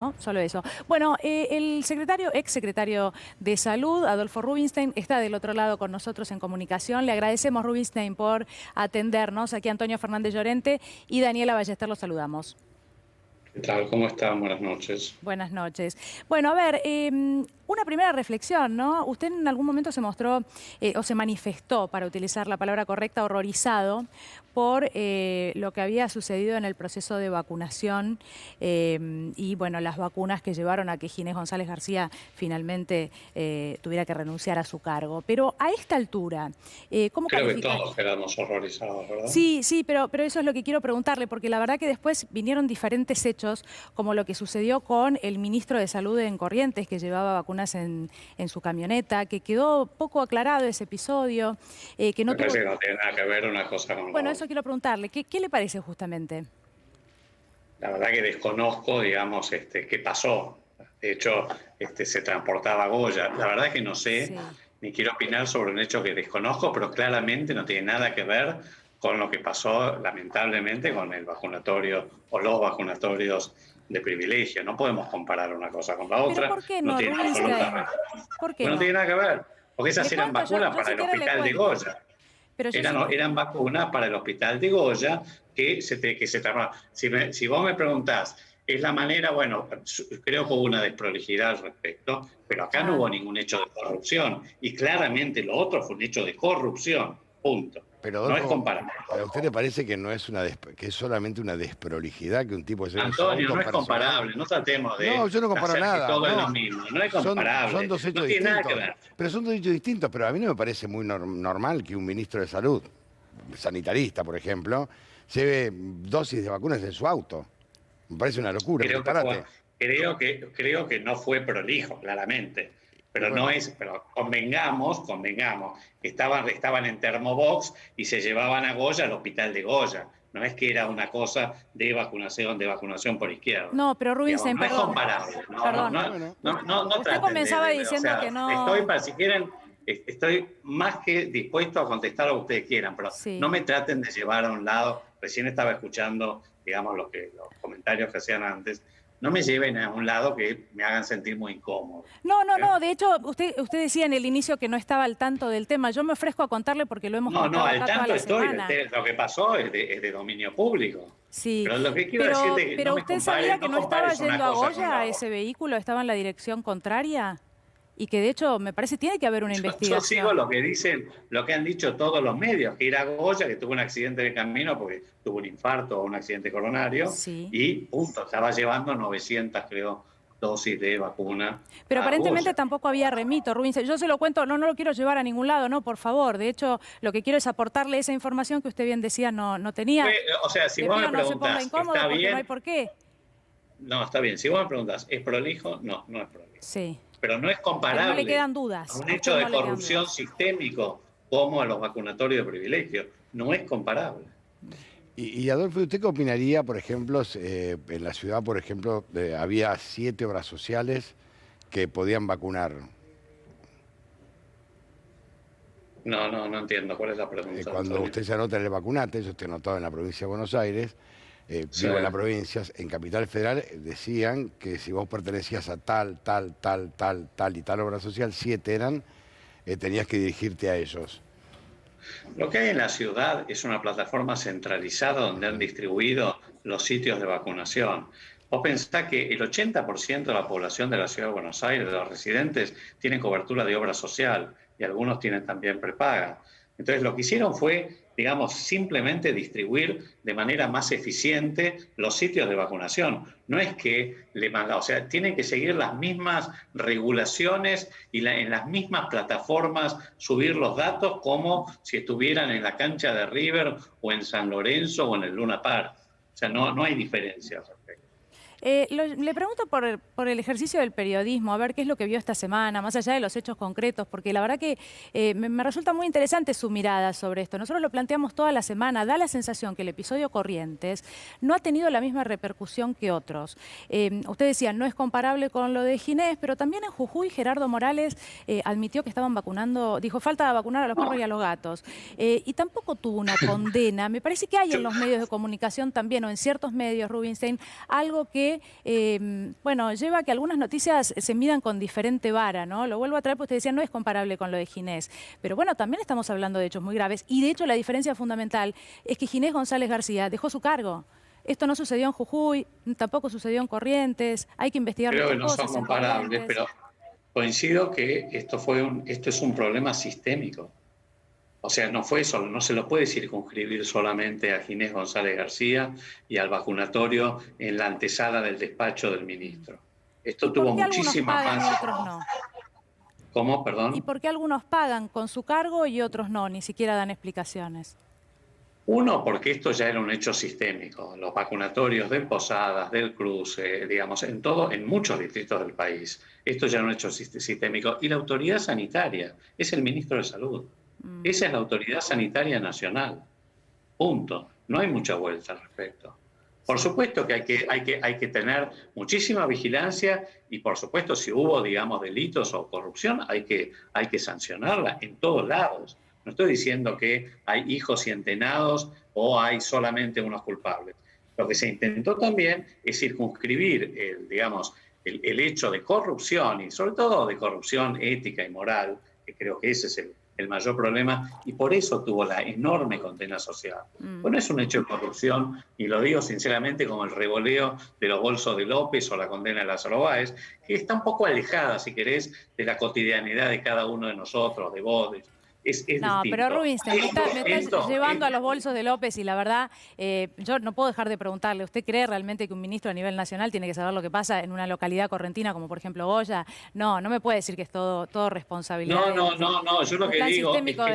¿no? Solo eso. Bueno, el ex secretario de Salud, Adolfo Rubinstein, está del otro lado con nosotros en comunicación. Le agradecemos, Rubinstein, por atendernos. Aquí Antonio Fernández Llorente y Daniela Ballester, los saludamos. ¿Qué tal? ¿Cómo están? Buenas noches. Buenas noches. Bueno, a ver, una primera reflexión, ¿no? Usted en algún momento se mostró o se manifestó, para utilizar la palabra correcta, horrorizado por lo que había sucedido en el proceso de vacunación y, bueno, las vacunas que llevaron a que Ginés González García finalmente tuviera que renunciar a su cargo. Pero a esta altura, ¿cómo Creo que califica? todos quedamos horrorizados, ¿verdad? Sí, sí, pero eso es lo que quiero preguntarle, porque la verdad que después vinieron diferentes hechos, como lo que sucedió con el ministro de Salud en Corrientes, que llevaba vacunas en su camioneta, que quedó poco aclarado ese episodio, que no Me tuvo... parece que no tiene nada que ver una cosa con la Bueno, otra. eso quiero preguntarle, ¿qué le parece justamente? La verdad que desconozco, digamos, qué pasó. De hecho, se transportaba a Goya. La verdad que no sé, Sí. ni quiero opinar sobre un hecho que desconozco, pero claramente no tiene nada que ver con lo que pasó, lamentablemente, con el vacunatorio o los vacunatorios de privilegio. No podemos comparar una cosa con la ¿Pero otra. por qué No no, tiene Rubinstein? absolutamente. ¿Por qué Bueno, no no? tiene nada que ver, porque esas Le eran cuento, vacunas yo para si el quiere le hospital de cuento. Goya. Pero yo sí... Eran vacunas para el hospital de Goya que se trataban. Si vos me preguntás, ¿es la manera? Bueno, creo que hubo una desprolijidad al respecto, pero acá no Ah. hubo ningún hecho de corrupción. Y claramente lo otro fue un hecho de corrupción. Punto. Pero No es Adolfo, comparable. ¿a usted le parece que no es que es solamente una desprolijidad que un tipo lleve en su Antonio, auto no es personal? comparable. No tratemos No, de yo no comparo hacer que nada, todo es lo no. mismo. No es Son comparable. dos No hechos tiene nada que distintos. ver. Pero son dos hechos distintos, pero a mí no me parece muy normal que un ministro de salud, sanitarista, por ejemplo, lleve dosis de vacunas en su auto. Me parece una locura, un disparate. Creo que no fue prolijo, claramente. Y Pero no bueno, es, pero convengamos, estaban en Thermobox y se llevaban a Goya al hospital de Goya. No es que era una cosa de vacunación por izquierda. No, pero Digamos, Rubinstein, no es perdón. comparable. Perdón. bueno. No Usted traten comenzaba o diciendo sea, que no... si quieren, estoy más que dispuesto a contestar lo que ustedes quieran, pero Sí. no me traten de llevar a un lado. Recién estaba escuchando, digamos, los comentarios que hacían antes. No me lleven a un lado que me hagan sentir muy incómodo. No, no, ¿Eh? no. De hecho, usted decía en el inicio que no estaba al tanto del tema. Yo me ofrezco a contarle porque lo hemos contado Al acá toda tanto la estoy. semana. Lo que pasó es de dominio público. Sí, Pero lo que quiero decirte es que pero no me usted sabía compares, que no no estaba compares una yendo a cosa con Goya la ese otra. vehículo, estaba en la dirección contraria y que de hecho me parece tiene que haber una Yo sigo investigación. lo que han dicho todos los medios, que era Goya, que tuvo un accidente de camino porque tuvo un infarto o un accidente coronario, Sí. y punto, estaba llevando 900, creo, dosis de vacuna Pero a aparentemente Goya. tampoco había remito, Rubinstein. Yo se lo cuento, no lo quiero llevar a ningún lado, no, por favor. De hecho, lo que quiero es aportarle esa información que usted bien decía no tenía. O sea, si Le vos me pido no se ponga preguntás, incómodo ¿está porque no hay bien? por qué. No, está bien. Si vos me preguntás, ¿es prolijo? No, no es prolijo. Sí. Pero no es Pero no le comparable quedan a dudas. un A hecho usted de no le quedan corrupción dudas. sistémico como a los vacunatorios de privilegio. No es comparable. Y Adolfo, ¿usted qué opinaría, por ejemplo, en la ciudad, por ejemplo, había 7 obras sociales que podían vacunar? No entiendo. ¿Cuál es la pregunta, Cuando Antonio? usted se anota en el vacunate, yo estoy anotado en la provincia de Buenos Aires, Sí. vivo en la provincia, en Capital Federal, decían que si vos pertenecías a tal y tal obra social, 7 eran, tenías que dirigirte a ellos. Lo que hay en la ciudad es una plataforma centralizada donde han distribuido los sitios de vacunación. Vos pensás que el 80% de la población de la ciudad de Buenos Aires, de los residentes, tienen cobertura de obra social y algunos tienen también prepaga. Entonces lo que hicieron fue, digamos, simplemente distribuir de manera más eficiente los sitios de vacunación. No es que o sea, tienen que seguir las mismas regulaciones y en las mismas plataformas subir los datos como si estuvieran en la cancha de River o en San Lorenzo o en el Luna Park. O sea, no hay diferencia al respecto. Le pregunto por el ejercicio del periodismo, a ver qué es lo que vio esta semana, más allá de los hechos concretos, porque la verdad que me resulta muy interesante su mirada sobre esto. Nosotros lo planteamos toda la semana, da la sensación que el episodio Corrientes no ha tenido la misma repercusión que otros. Usted decía, no es comparable con lo de Ginés, pero también en Jujuy Gerardo Morales admitió que estaban vacunando, dijo, falta vacunar a los perros y a los gatos. Y tampoco tuvo una condena. Me parece que hay en los medios de comunicación también, o en ciertos medios, Rubinstein, algo que que, bueno, lleva a que algunas noticias se midan con diferente vara, ¿no? Lo vuelvo a traer porque usted decía, no es comparable con lo de Ginés. Pero bueno, también estamos hablando de hechos muy graves. Y de hecho la diferencia fundamental es que Ginés González García dejó su cargo. Esto no sucedió en Jujuy, tampoco sucedió en Corrientes. Hay que investigar Creo que muchas no son cosas en comparables, Corrientes. pero coincido que esto es un problema sistémico. O sea, no fue solo, no se lo puede circunscribir solamente a Ginés González García y al vacunatorio en la antesala del despacho del ministro. Esto tuvo muchísima más. más. Y otros no? ¿Cómo? Perdón. ¿Y por qué algunos pagan con su cargo y otros no? Ni siquiera dan explicaciones. Uno, porque esto ya era un hecho sistémico. Los vacunatorios del Posadas, del Cruce, digamos, en muchos distritos del país. Esto ya era un hecho sistémico. Y la autoridad sanitaria es el ministro de Salud. Esa es la autoridad sanitaria nacional. Punto. No hay mucha vuelta al respecto. Por supuesto que hay que tener muchísima vigilancia y, por supuesto, si hubo, digamos, delitos o corrupción, hay que sancionarla en todos lados. No estoy diciendo que hay hijos y entenados o hay solamente unos culpables. Lo que se intentó también es circunscribir el hecho de corrupción y sobre todo de corrupción ética y moral, que creo que ese es el mayor problema, y por eso tuvo la enorme condena social. Bueno, es un hecho de corrupción, y lo digo sinceramente como el revoleo de los bolsos de López o la condena de Lázaro Báez, que está un poco alejada, si querés, de la cotidianidad de cada uno de nosotros, de vos, es no, distinto. pero Rubinstein, me está llevando a los bolsos de López y la verdad, yo no puedo dejar de preguntarle, ¿usted cree realmente que un ministro a nivel nacional tiene que saber lo que pasa en una localidad correntina como por ejemplo Goya? No me puede decir que es todo responsabilidad. No, yo lo que digo es que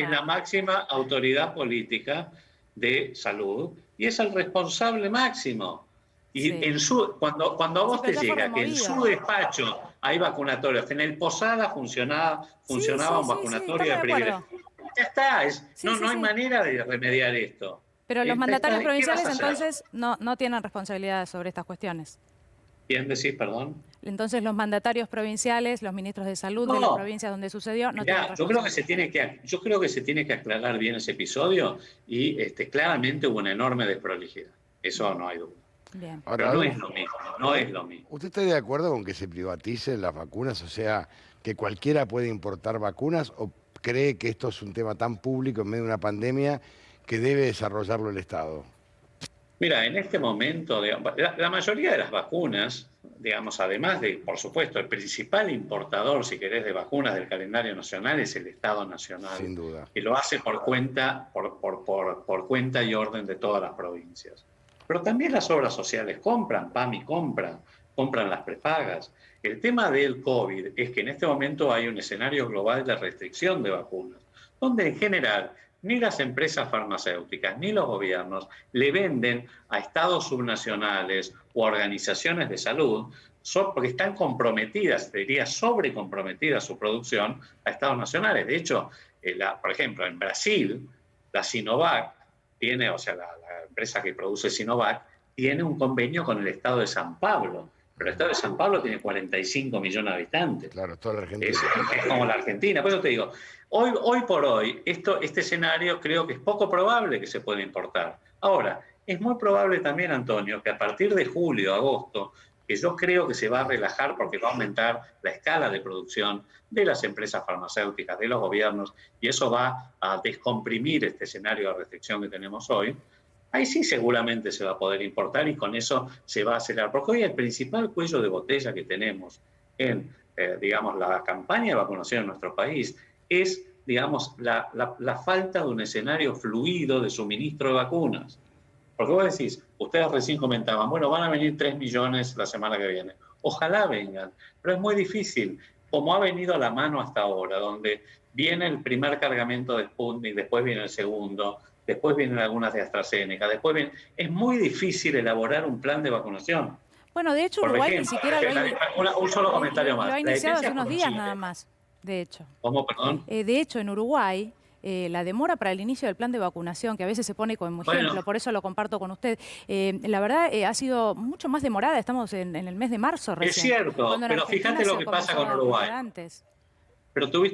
es la máxima autoridad política de salud y es el responsable máximo. Y cuando a vos te llega que en su despacho hay vacunatorios, en el Posada funcionaba un vacunatorio de privilegio. Ya está, no hay manera de remediar esto. Pero los mandatarios provinciales entonces no tienen responsabilidad sobre estas cuestiones. ¿Quién decís, perdón? Entonces los mandatarios provinciales, los ministros de salud de las provincias donde sucedió, no tienen responsabilidad. Yo creo que se tiene que aclarar bien ese episodio y claramente hubo una enorme desprolijidad. Eso no hay duda. Bien. Ahora, no es lo mismo. ¿Usted está de acuerdo con que se privaticen las vacunas? O sea, que cualquiera puede importar vacunas, ¿o cree que esto es un tema tan público en medio de una pandemia que debe desarrollarlo el Estado? Mira, en este momento, la mayoría de las vacunas, digamos, además de, por supuesto, el principal importador, si querés, de vacunas del calendario nacional es el Estado Nacional. Sin duda. Que lo hace por cuenta y orden de todas las provincias. Pero también las obras sociales compran, PAMI compran las prepagas. El tema del COVID es que en este momento hay un escenario global de restricción de vacunas, donde en general ni las empresas farmacéuticas ni los gobiernos le venden a estados subnacionales o organizaciones de salud porque están comprometidas, diría sobrecomprometidas su producción a estados nacionales. De hecho, por ejemplo, en Brasil, la Sinovac tiene, o sea, la empresa que produce Sinovac, tiene un convenio con el estado de San Pablo. Pero el estado de San Pablo tiene 45 millones de habitantes. Claro, toda la Argentina. Es como la Argentina. Por eso te digo, hoy por hoy, este escenario creo que es poco probable que se pueda importar. Ahora, es muy probable también, Antonio, que a partir de julio, agosto, que yo creo que se va a relajar porque va a aumentar la escala de producción de las empresas farmacéuticas, de los gobiernos, y eso va a descomprimir este escenario de restricción que tenemos hoy. Ahí sí seguramente se va a poder importar y con eso se va a acelerar. Porque hoy el principal cuello de botella que tenemos en, digamos, la campaña de vacunación en nuestro país es, digamos, la falta de un escenario fluido de suministro de vacunas. Porque vos decís, ustedes recién comentaban, bueno, van a venir 3 millones la semana que viene. Ojalá vengan, pero es muy difícil. Como ha venido a la mano hasta ahora, donde viene el primer cargamento de Sputnik, después viene el segundo, después vienen algunas de AstraZeneca, es muy difícil elaborar un plan de vacunación. Bueno, de hecho, Uruguay ni siquiera un solo comentario más. Lo ha iniciado hace unos días nada más, de hecho. ¿Cómo, perdón? De hecho, en Uruguay, la demora para el inicio del plan de vacunación, que a veces se pone como ejemplo, por eso lo comparto con usted, la verdad ha sido mucho más demorada. Estamos en el mes de marzo recién. Es cierto, pero fíjate lo que pasa con Uruguay. Pero tú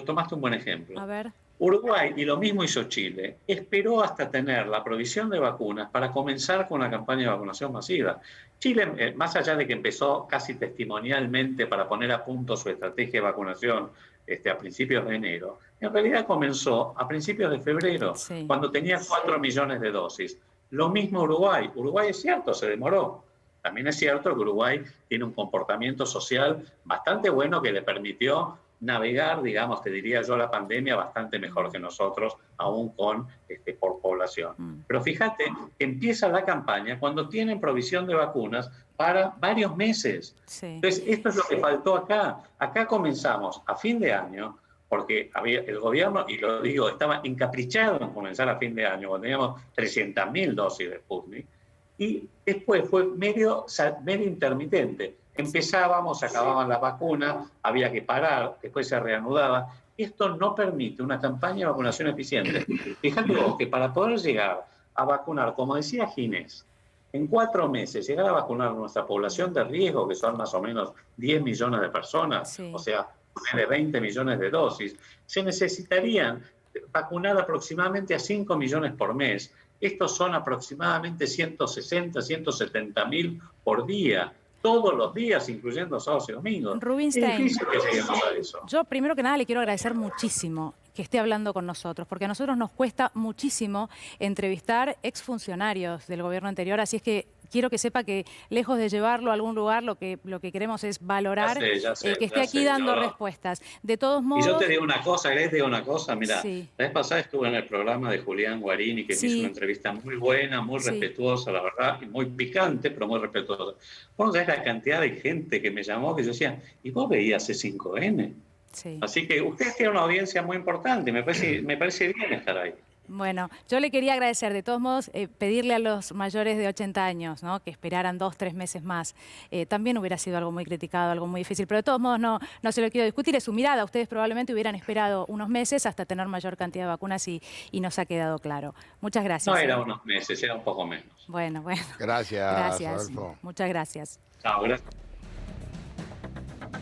tomaste un buen ejemplo. A ver. Uruguay, y lo mismo hizo Chile, esperó hasta tener la provisión de vacunas para comenzar con la campaña de vacunación masiva. Chile, más allá de que empezó casi testimonialmente para poner a punto su estrategia de vacunación a principios de enero, en realidad comenzó a principios de febrero, Sí. cuando tenía 4 millones de dosis. Lo mismo Uruguay. Uruguay es cierto, se demoró. También es cierto que Uruguay tiene un comportamiento social bastante bueno que le permitió navegar, digamos, te diría yo, la pandemia bastante mejor que nosotros, aún con por población. Pero fíjate que empieza la campaña cuando tienen provisión de vacunas para varios meses. Sí. Entonces, esto es lo que faltó acá. Acá comenzamos a fin de año, porque había el gobierno, y lo digo, estaba encaprichado en comenzar a fin de año, cuando teníamos 300.000 dosis de Sputnik, y después fue medio intermitente. Empezábamos, se acababan las vacunas, había que parar, después se reanudaba. Esto no permite una campaña de vacunación eficiente. Fíjate vos que para poder llegar a vacunar, como decía Ginés, en 4 meses llegar a vacunar nuestra población de riesgo, que son más o menos 10 millones de personas, Sí. o sea, de 20 millones de dosis, se necesitarían vacunar aproximadamente a 5 millones por mes. Estos son aproximadamente 160, 170 mil por día, todos los días, incluyendo sábados y domingos. Rubinstein, Es difícil que lleguemos a eso. yo primero que nada le quiero agradecer muchísimo que esté hablando con nosotros, porque a nosotros nos cuesta muchísimo entrevistar exfuncionarios del gobierno anterior, así es que quiero que sepa que lejos de llevarlo a algún lugar, lo que queremos es valorar Ya sé, que esté aquí dando respuestas. De todos modos... Y yo te digo una cosa, Grace, te digo una cosa, mira, Sí. la vez pasada estuve en el programa de Julián Guarini, que me Sí. hizo una entrevista muy buena, muy Sí. respetuosa, la verdad, y muy picante, pero muy respetuosa. Vos sabés la cantidad de gente que me llamó, que yo decía, ¿y vos veías C5N? Sí. Así que ustedes tienen una audiencia muy importante, me parece bien estar ahí. Bueno, yo le quería agradecer, de todos modos, pedirle a los mayores de 80 años, ¿no?, que esperaran 2, 3 meses más. También hubiera sido algo muy criticado, algo muy difícil, pero de todos modos no se lo quiero discutir, es su mirada. Ustedes probablemente hubieran esperado unos meses hasta tener mayor cantidad de vacunas y nos ha quedado claro. Muchas gracias. No era unos meses, era un poco menos. Bueno. Gracias, Gracias. Adolfo. Muchas gracias. Chao, gracias.